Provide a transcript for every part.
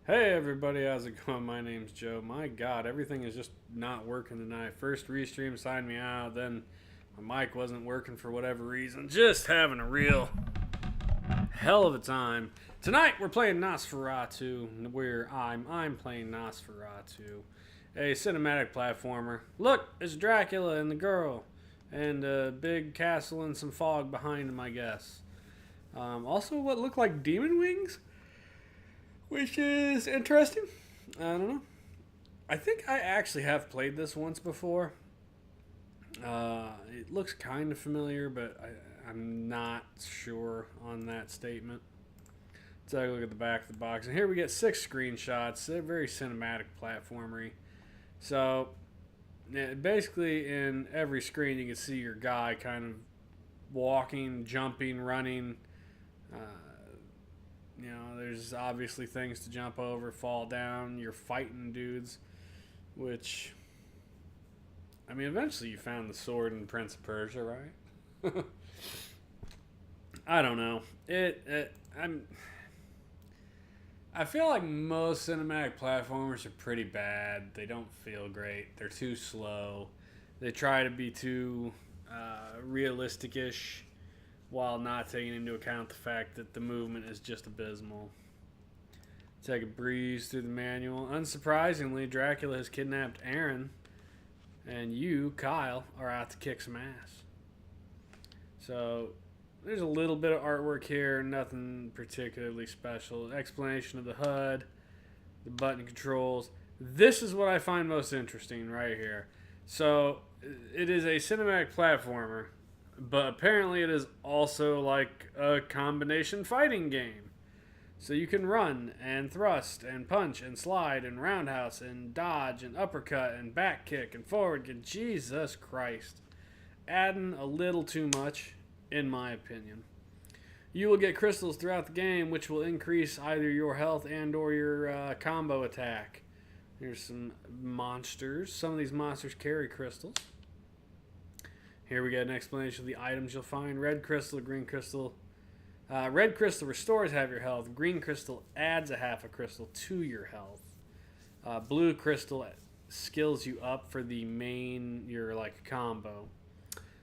Hey everybody, how's it going? My name's Joe. My god, everything is just not working tonight. First restream signed me out, then my mic wasn't working for whatever reason. Just having a real hell of a time. Tonight we're playing Nosferatu, where I'm playing Nosferatu, a cinematic platformer. Look, it's Dracula and the girl, and a big castle and some fog behind him, I guess. Also, what look like demon wings? Which is interesting. I don't know. I think I actually have played this once before. It looks kind of familiar, but I'm not sure on that statement. Let's take a look at the back of the box. And here we get 6 screenshots. They're very cinematic platformery. So, basically in every screen you can see your guy kind of walking, jumping, running. There's obviously things to jump over, fall down. You're fighting dudes, which, I mean, eventually you found the sword in Prince of Persia, right? I don't know. I feel like most cinematic platformers are pretty bad. They don't feel great. They're too slow. They try to be too realistic-ish, while not taking into account the fact that the movement is just abysmal. Take a breeze through the manual. Unsurprisingly, Dracula has kidnapped Aaron, and you, Kyle, are out to kick some ass. So, there's a little bit of artwork here, nothing particularly special. Explanation of the HUD, the button controls. This is what I find most interesting right here. So, it is a cinematic platformer, but apparently it is also like a combination fighting game. So you can run and thrust and punch and slide and roundhouse and dodge and uppercut and back kick and forward kick. Jesus Christ. Adding a little too much, in my opinion. You will get crystals throughout the game, which will increase either your health and or your combo attack. Here's some monsters. Some of these monsters carry crystals. Here we get an explanation of the items you'll find. Red crystal, green crystal. Red crystal restores half your health. Green crystal adds a half a crystal to your health. Blue crystal skills you up for the main, your like combo.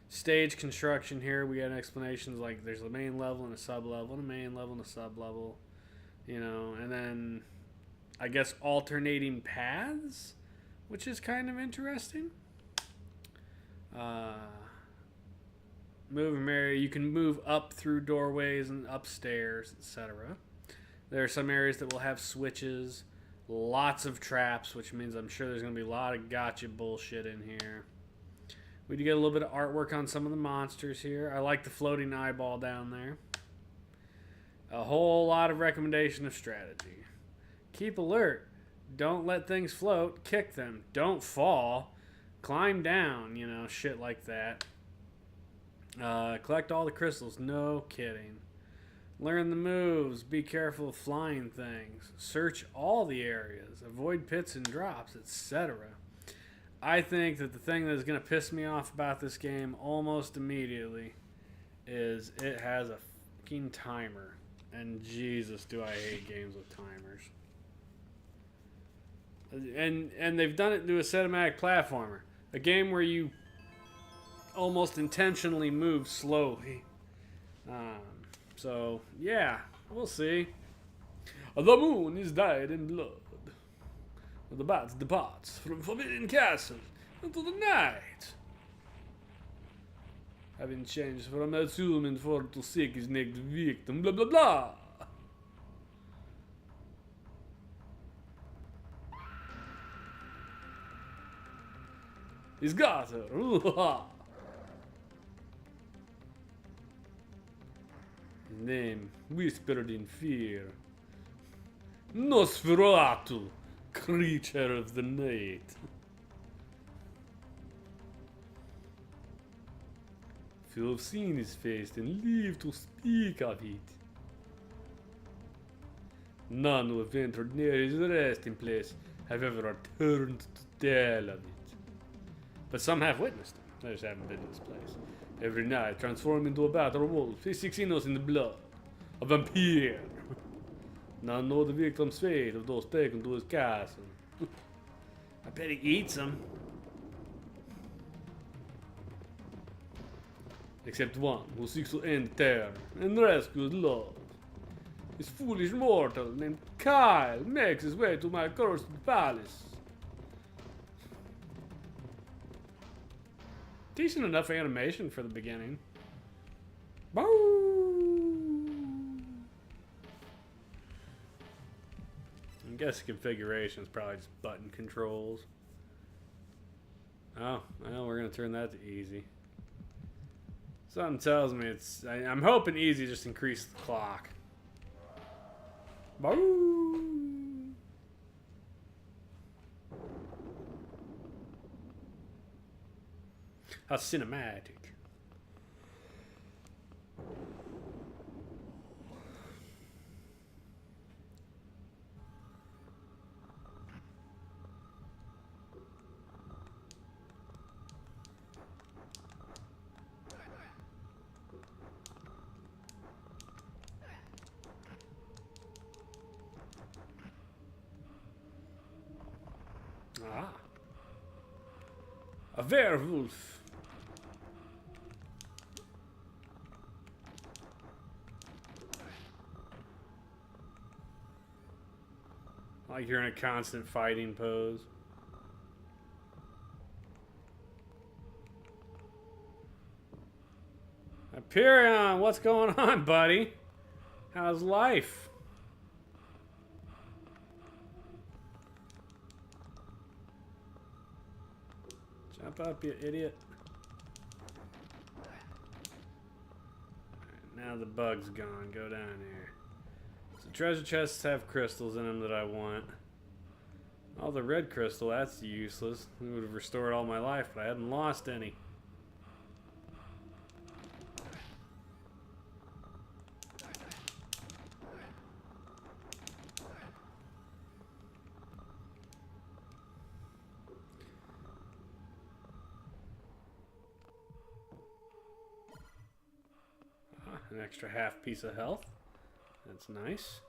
Stage construction here, we got explanations like there's a main level and a sub level, and a main level and a sub level. And then I guess alternating paths, which is kind of interesting. Moving area, you can move up through doorways and upstairs, etc. There are some areas that will have switches, lots of traps, which means I'm sure there's going to be a lot of gotcha bullshit in here. We do get a little bit of artwork on some of the monsters here. I like the floating eyeball down there. A whole lot of recommendation of strategy. Keep alert. Don't let things float. Kick them. Don't fall. Climb down, shit like that. Collect all the crystals. No kidding. Learn the moves. Be careful of flying things. Search all the areas. Avoid pits and drops, etc. I think that the thing that is going to piss me off about this game almost immediately is it has a fucking timer. And Jesus, do I hate games with timers. And they've done it to a cinematic platformer. A game where you almost intentionally move slowly. So, yeah, we'll see. The moon is dyed in blood. The bat departs from Forbidden Castle into the night. Having changed from a human for to seek his next victim, blah blah blah. He's got her. Name whispered in fear. Nosferatu, creature of the night. If you have seen his face, then live to speak of it. None who have entered near his resting place have ever returned to tell of it. But some have witnessed him. They just haven't been to this place. Every night, transform into a battle wolf. He seeks in the blood. A vampire. None know the victim's fate of those taken to his castle. I bet he eats them. Except one who seeks to end terror and rescue his love. This foolish mortal named Kyle makes his way to my cursed palace. Decent enough animation for the beginning. Boom! I guess configuration is probably just button controls. Oh, well, we're gonna turn that to easy. Something tells me I'm hoping easy just increased the clock. Boom! How cinematic. Ah. A werewolf. Like you're in a constant fighting pose. Hyperion, what's going on, buddy? How's life? Jump up, you idiot. Right, now the bug's gone. Go down here. So treasure chests have crystals in them that I want. Oh, the red crystal, that's useless. It would have restored all my life, but I hadn't lost any. An extra half piece of health. That's nice.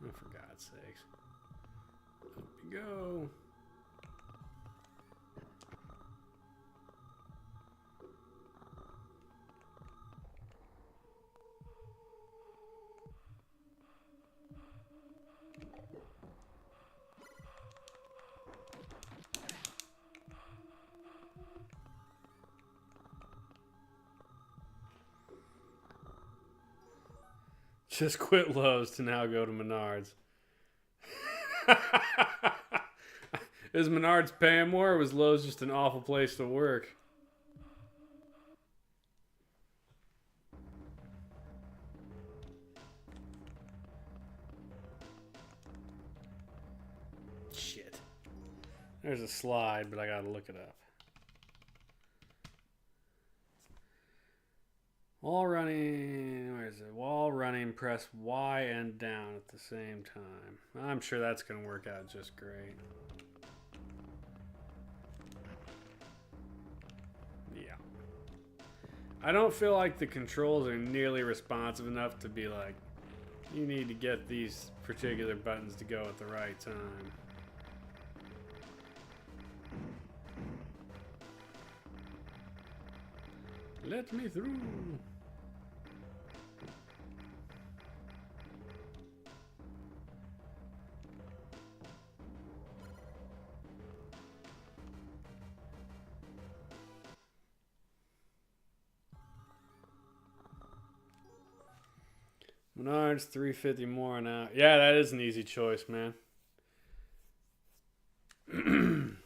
Oh, for God's sakes. Up we go. Just quit Lowe's to now go to Menards. Is Menards paying more, or was Lowe's just an awful place to work? Shit. There's a slide, but I gotta look it up. Wall running, where is it? Wall running, press Y and down at the same time. I'm sure that's going to work out just great. Yeah. I don't feel like the controls are nearly responsive enough to be like, you need to get these particular buttons to go at the right time. Let me through. Menards, $3.50 more now. Yeah, that is an easy choice, man. Been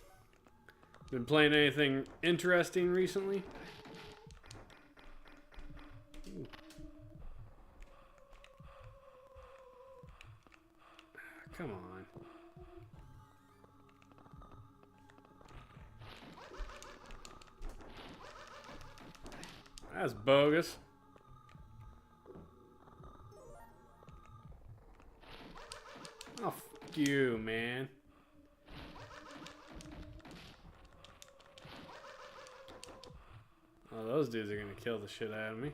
playing anything interesting recently? Ooh. Come on. That's bogus. Oh, fuck you, man. Oh, those dudes are gonna kill the shit out of me.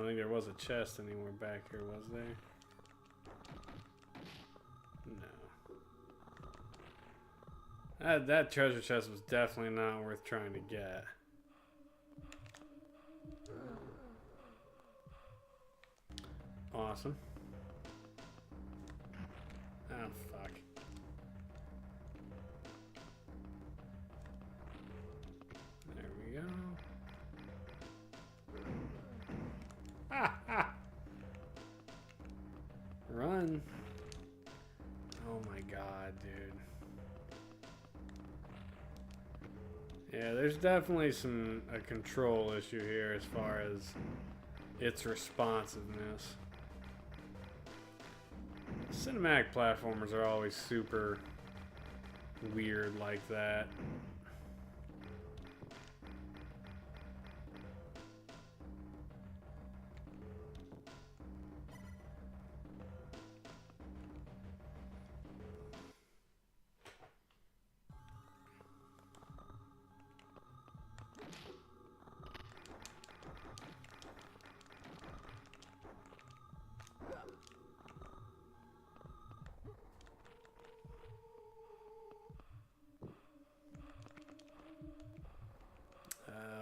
don't think there was a chest anywhere back here, was there? No. That treasure chest was definitely not worth trying to get. Awesome. Oh, fuck. There we go. Ah, ah. Run. Oh my god, dude. Yeah, there's definitely a control issue here as far as its responsiveness. Cinematic platformers are always super weird like that.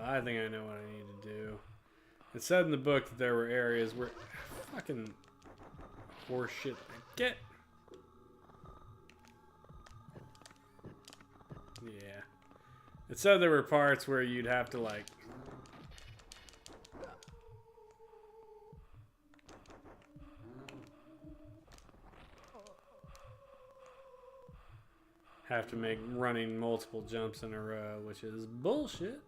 I think I know what I need to do. It said in the book that there were areas where... Fucking horseshit. Get... Yeah. It said there were parts where you'd have to, like... have to make running multiple jumps in a row, which is bullshit.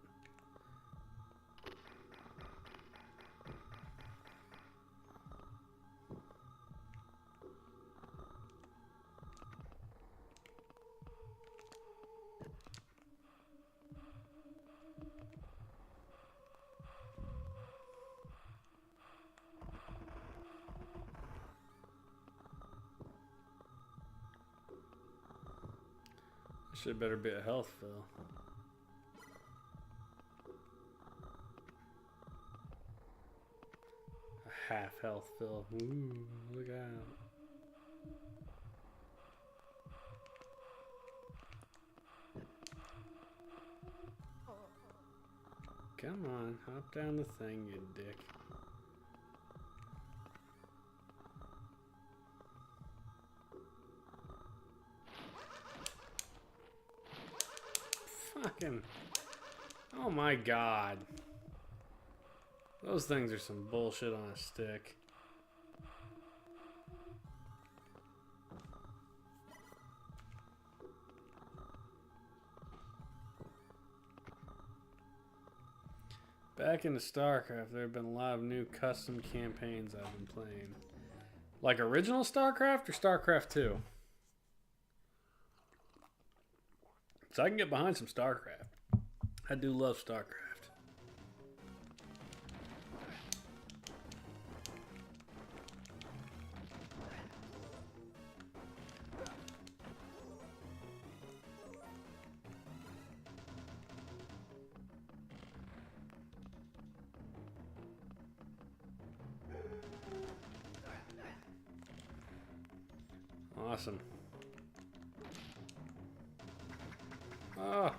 Should better be a health fill. A half health fill. Ooh, look out. Come on, hop down the thing, you dick. Fucking... Oh my god. Those things are some bullshit on a stick. Back into StarCraft, there have been a lot of new custom campaigns I've been playing. Like original StarCraft or StarCraft 2? So I can get behind some StarCraft. I do love StarCraft. Awesome. Oh.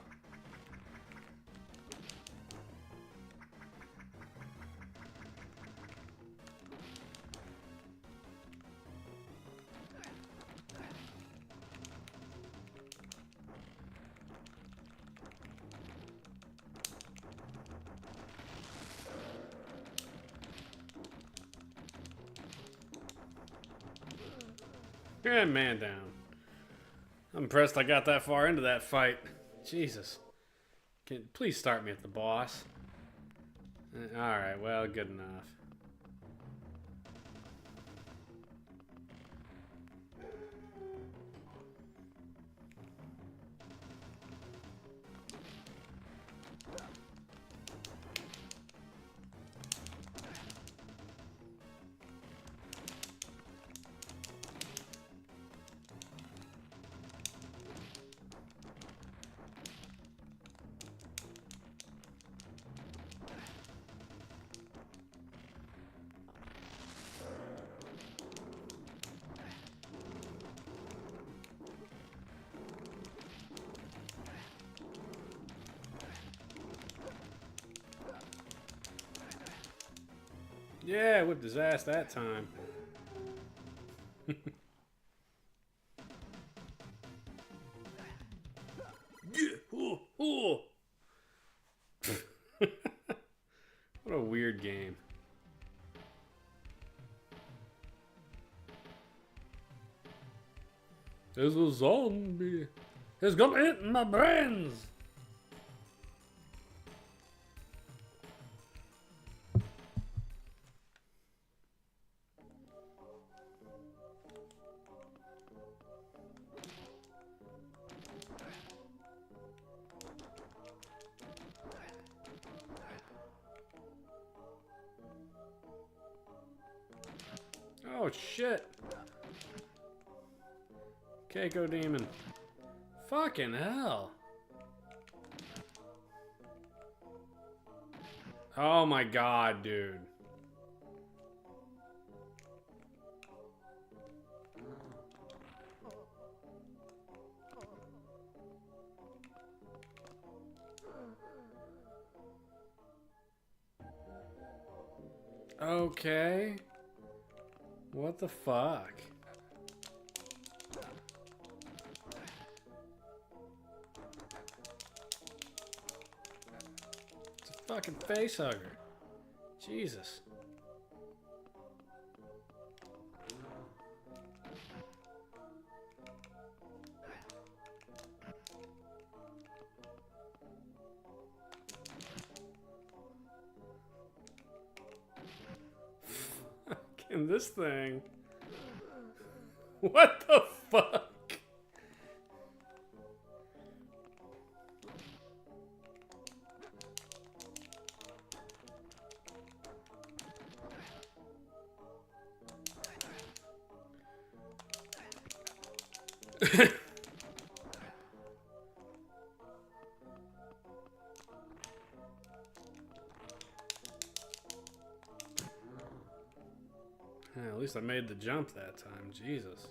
And man down. I'm impressed I got that far into that fight. Jesus. Please start me at the boss. Alright, well, good enough. Yeah, I whipped his ass that time. Yeah. Oh, oh. What a weird game. There's a zombie. It's gonna eat my brains. Oh shit. Keiko Demon. Fucking hell. Oh my god, dude. Okay. What the fuck? It's a fucking face hugger. Jesus. Fucking this thing. What the fuck? Yeah, at least I made the jump that time. Jesus.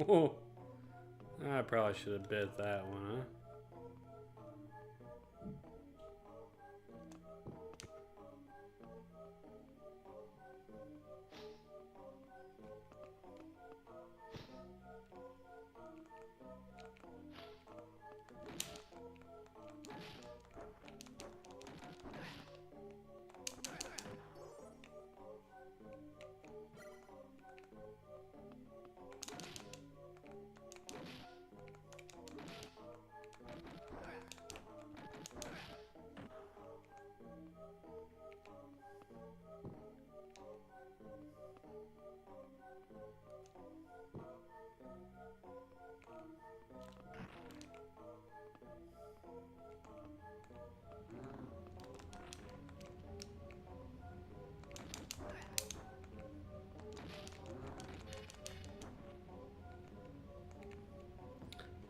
Oh, I probably should have bit that one, huh?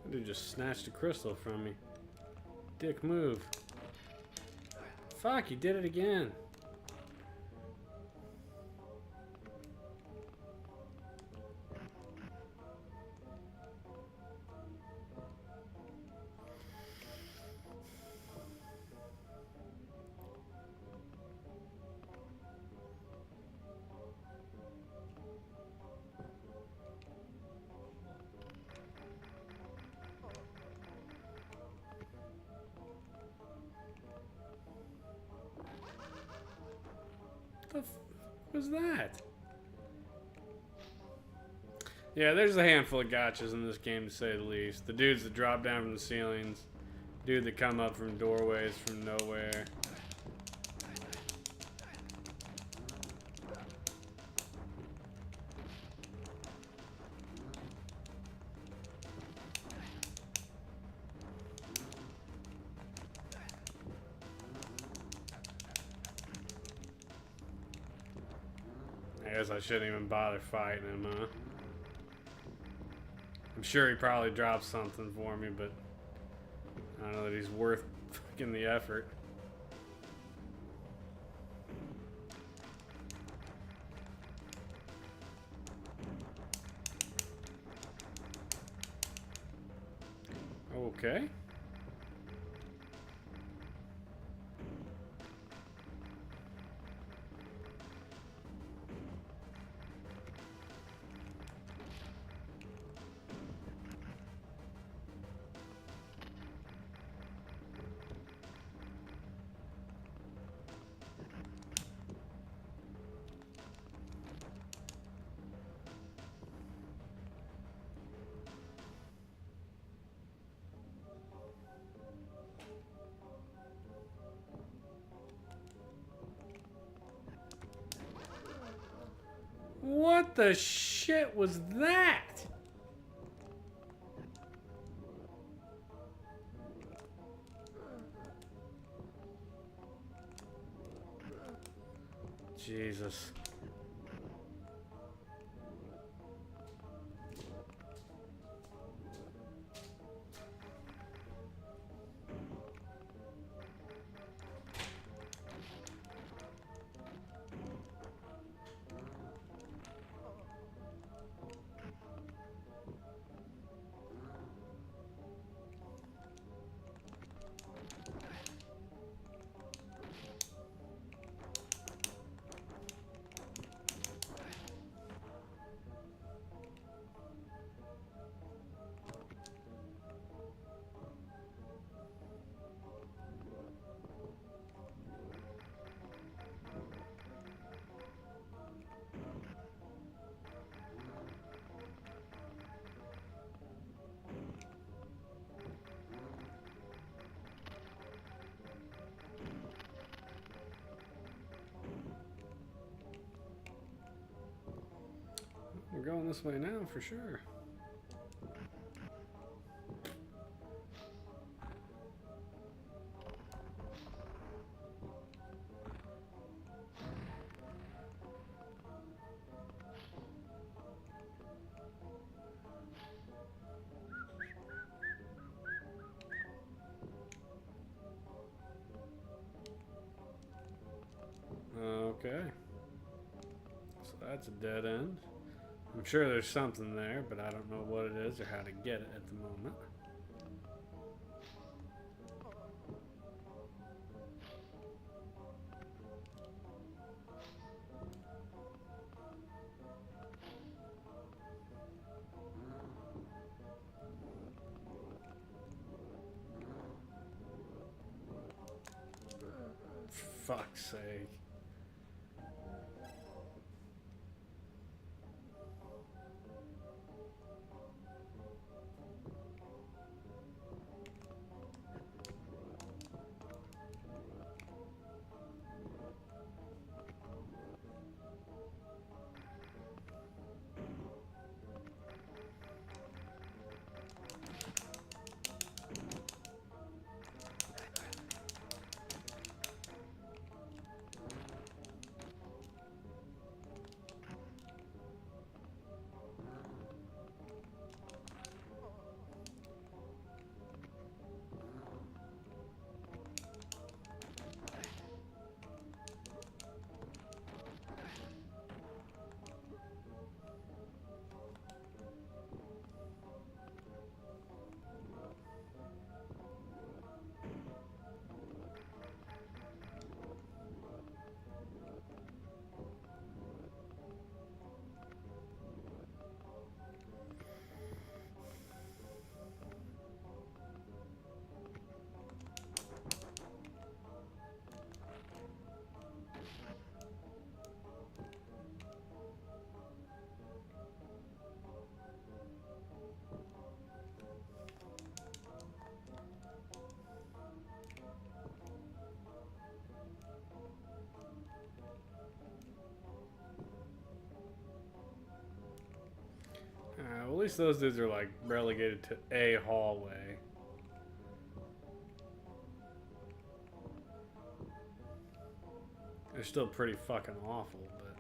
Dude just snatched a crystal from me. Dick move. Fuck, he did it again. What the f was that? Yeah, there's a handful of gotchas in this game, to say the least. The dudes that drop down from the ceilings. Dude that come up from doorways from nowhere. I guess I shouldn't even bother fighting him, huh? I'm sure he probably dropped something for me, but I don't know that he's worth fucking the effort. Okay. What the shit was that? Jesus. We're going this way now for sure. Okay. So that's a dead end. I'm sure there's something there, but I don't know what it is or how to get it at the moment. For fuck's sake. Well, at least those dudes are like relegated to a hallway. They're still pretty fucking awful, but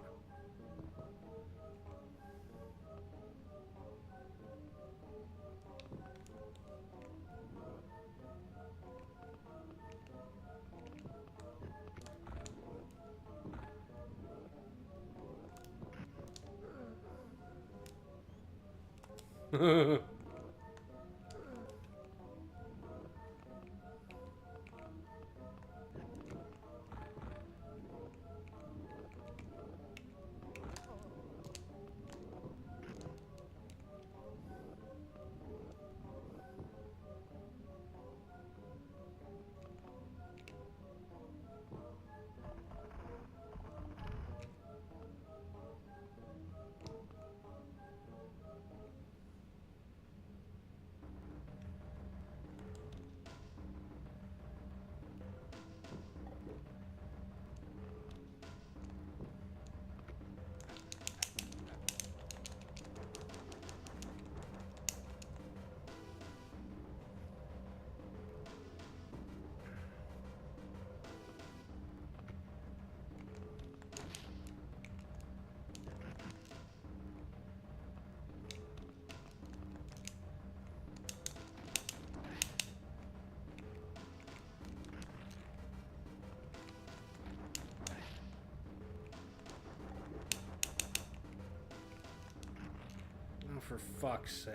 Oh, for fuck's sake.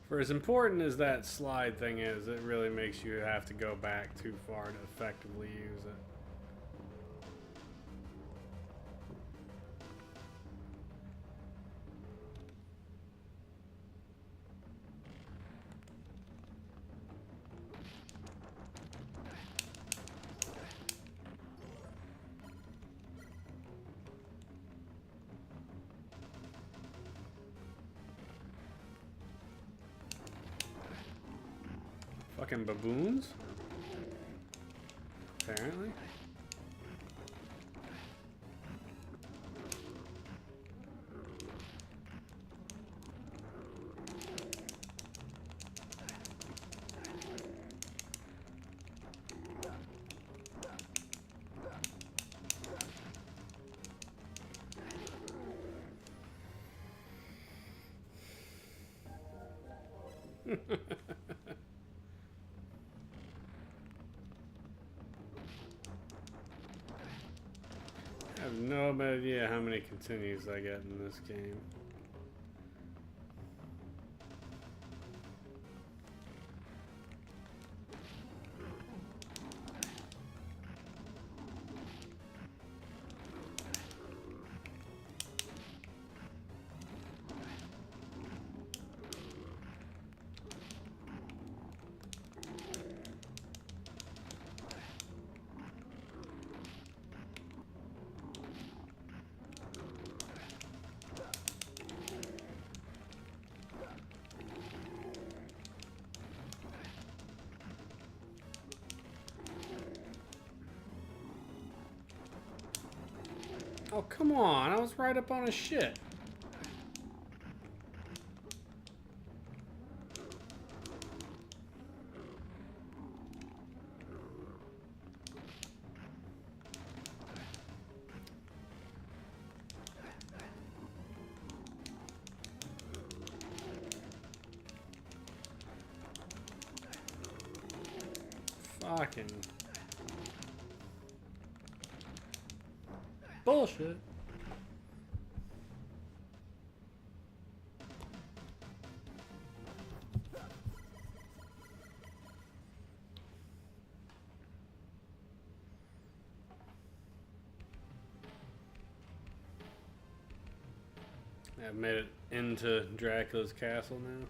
For as important as that slide thing is, it really makes you have to go back too far to effectively use it. Fucking baboons? Apparently. I have no idea how many continues I get in this game. Oh, come on. I was right up on his shit. Fucking bullshit. I've made it into Dracula's castle now.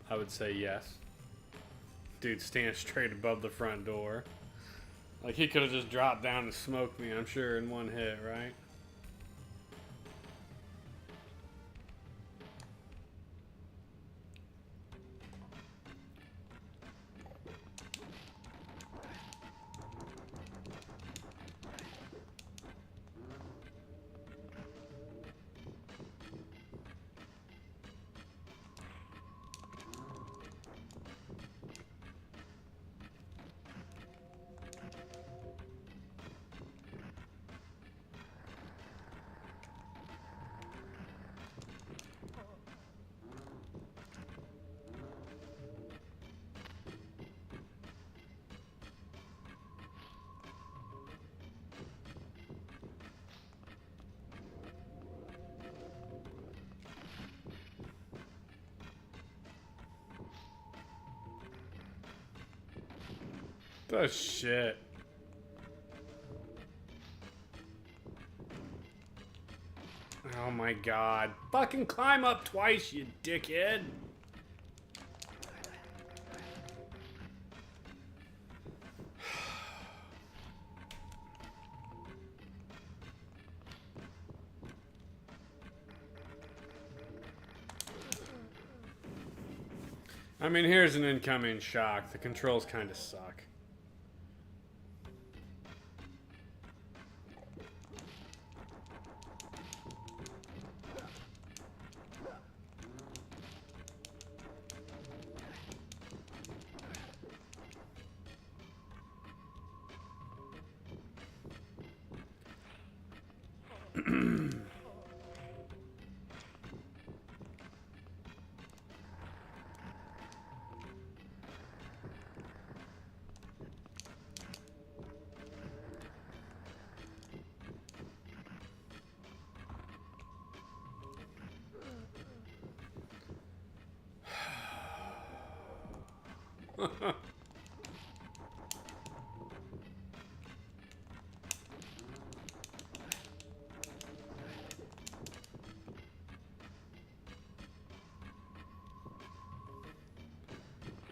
I would say yes. Dude stands straight above the front door. Like, he could have just dropped down and smoked me, I'm sure, in one hit, right? The shit. Oh my god. Fucking climb up twice, you dickhead. I mean, here's an incoming shock. The controls kind of suck.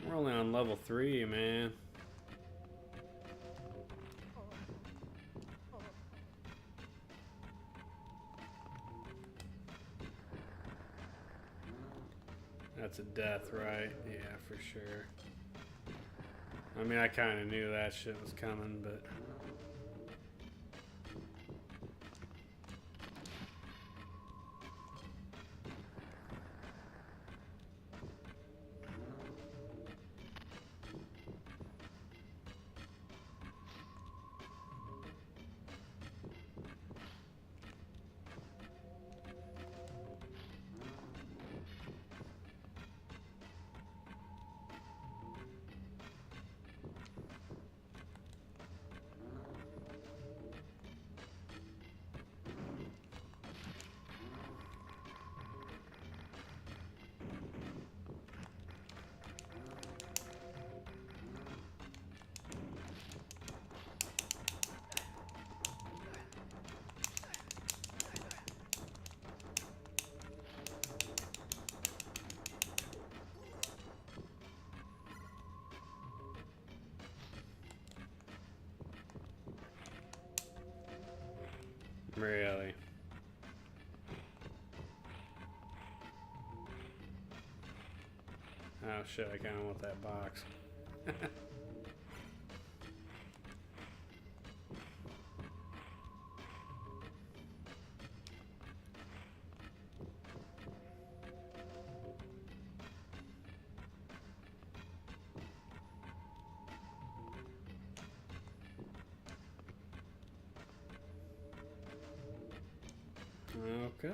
We're only on level 3, man. That's a death, right? Yeah, for sure. I mean, I kind of knew that shit was coming, but... Really? Oh shit, I kinda want that box. Okay.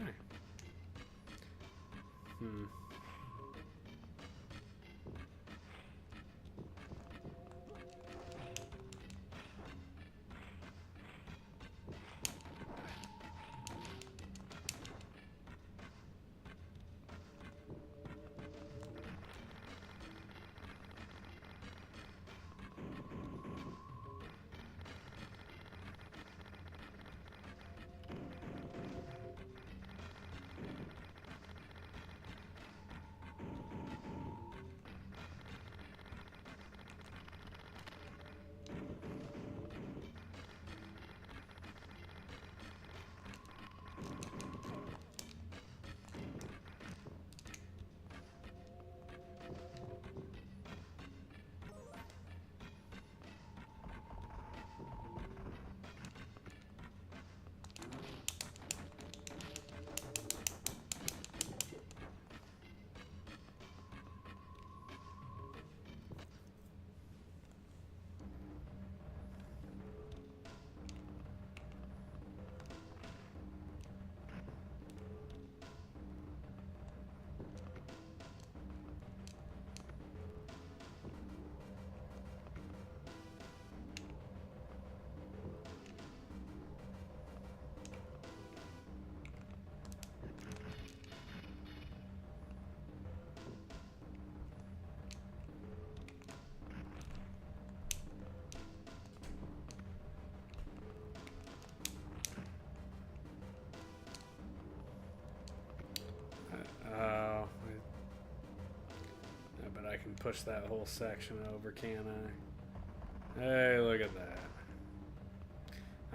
I can push that whole section over, can I? Hey, look at that.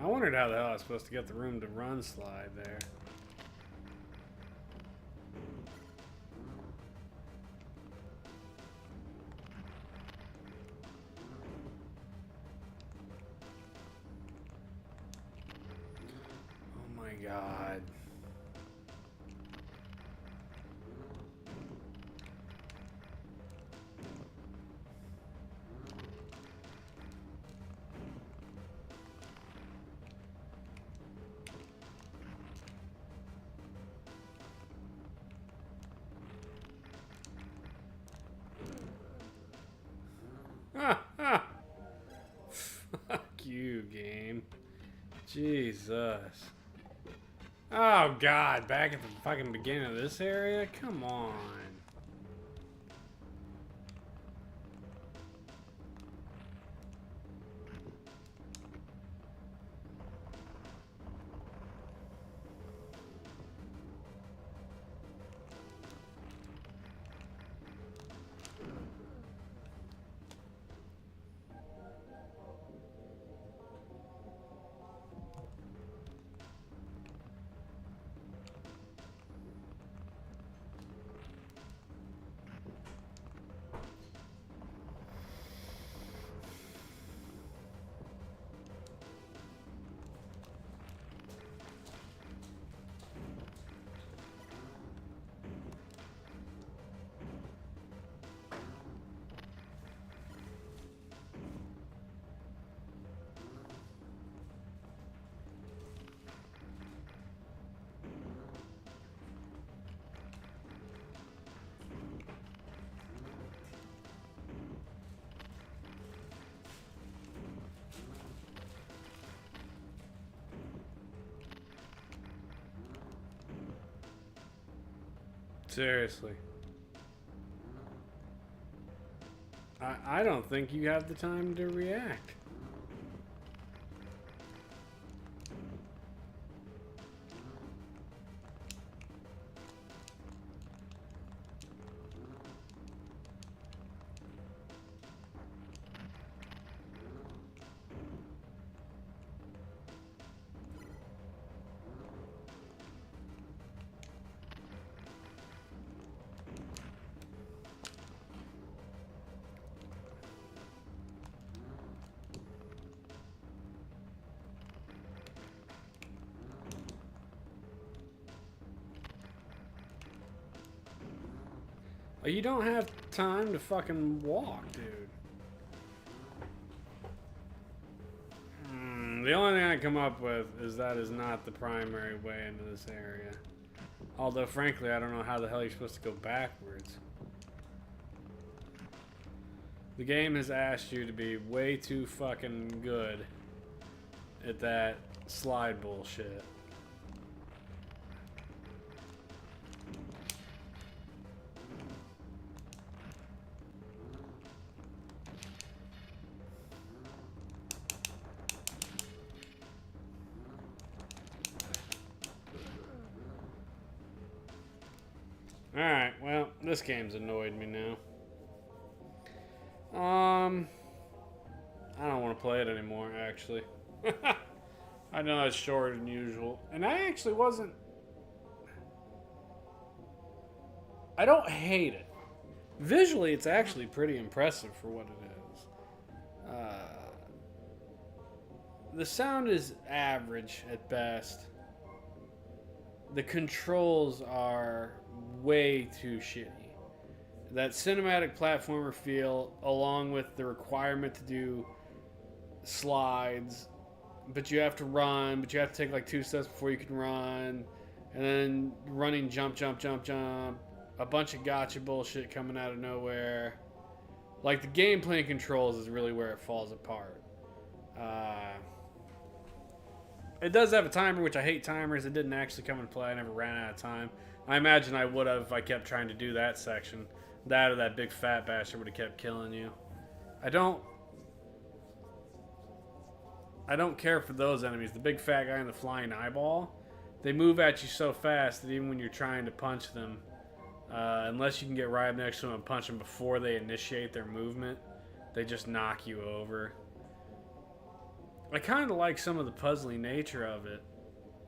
I wondered how the hell I was supposed to get the room to run slide there. Oh my god. Fuck you, game. Jesus. Oh god, back at the fucking beginning of this area? Come on. Seriously. I don't think you have the time to react. You don't have time to fucking walk, dude. The only thing I come up with is that is not the primary way into this area. Although, frankly, I don't know how the hell you're supposed to go backwards. The game has asked you to be way too fucking good at that slide bullshit. Alright, well, this game's annoyed me now. I don't want to play it anymore, actually. I know it's shorter than usual. And I actually wasn't... I don't hate it. Visually, it's actually pretty impressive for what it is. The sound is average at best. The controls are way too shitty. That cinematic platformer feel, along with the requirement to do slides, but you have to run, but you have to take like 2 steps before you can run, and then running jump, a bunch of gotcha bullshit coming out of nowhere. Like, the gameplay and controls is really where it falls apart. It does have a timer, which I hate timers. It didn't actually come into play. I never ran out of time. I imagine I would have if I kept trying to do that section. That or that big fat bastard would have kept killing you. I don't care for those enemies. The big fat guy and the flying eyeball, they move at you so fast that even when you're trying to punch them, Unless you can get right up next to them and punch them before they initiate their movement, they just knock you over. I kind of like some of the puzzly nature of it.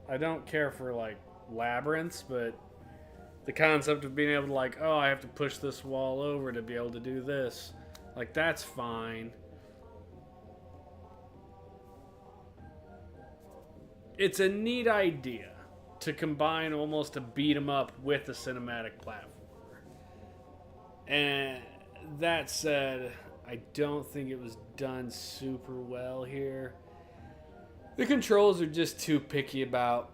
I don't care for like labyrinths, but the concept of being able to like, oh, I have to push this wall over to be able to do this, like that's fine. It's a neat idea to combine almost a beat 'em up with a cinematic platformer. And that said, I don't think it was done super well here. The controls are just too picky about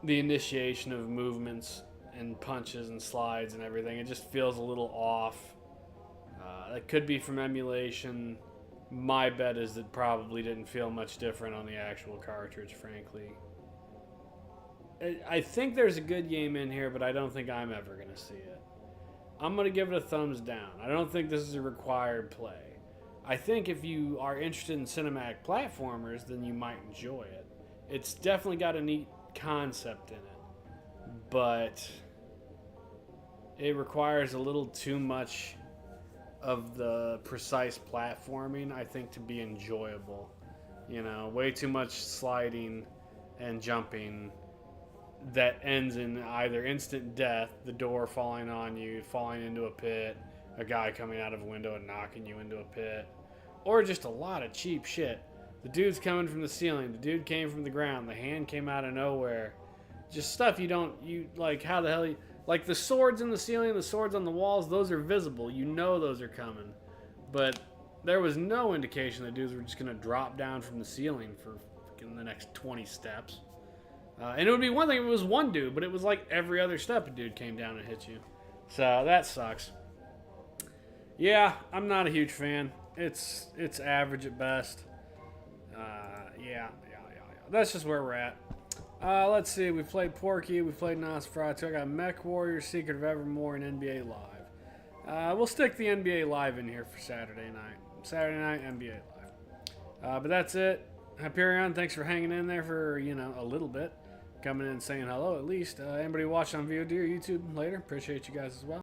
the initiation of movements and punches and slides and everything. It just feels a little off. It could be from emulation. My bet is it probably didn't feel much different on the actual cartridge, frankly. I think there's a good game in here, but I don't think I'm ever going to see it. I'm going to give it a thumbs down. I don't think this is a required play. I think if you are interested in cinematic platformers, then you might enjoy it. It's definitely got a neat concept in it, but it requires a little too much of the precise platforming, I think, to be enjoyable. You know, way too much sliding and jumping that ends in either instant death, the door falling on you, falling into a pit, a guy coming out of a window and knocking you into a pit, or just a lot of cheap shit. The dude's coming from the ceiling, the dude came from the ground, the hand came out of nowhere. Just stuff you like, how the hell you, like the swords in the ceiling, the swords on the walls, those are visible. You know those are coming. But there was no indication that dudes were just going to drop down from the ceiling for the next 20 steps. And it would be one thing if it was one dude, but it was like every other step a dude came down and hit you. So that sucks. Yeah, I'm not a huge fan. It's average at best. Yeah. That's just where we're at. Let's see. We played Porky. We played Nosferatu. I got Mech Warrior, Secret of Evermore, and NBA Live. We'll stick the NBA Live in here for Saturday night. Saturday night, NBA Live. But that's it. Hyperion, thanks for hanging in there for, a little bit. Coming in and saying hello at least. Anybody watching on VOD or YouTube later, appreciate you guys as well.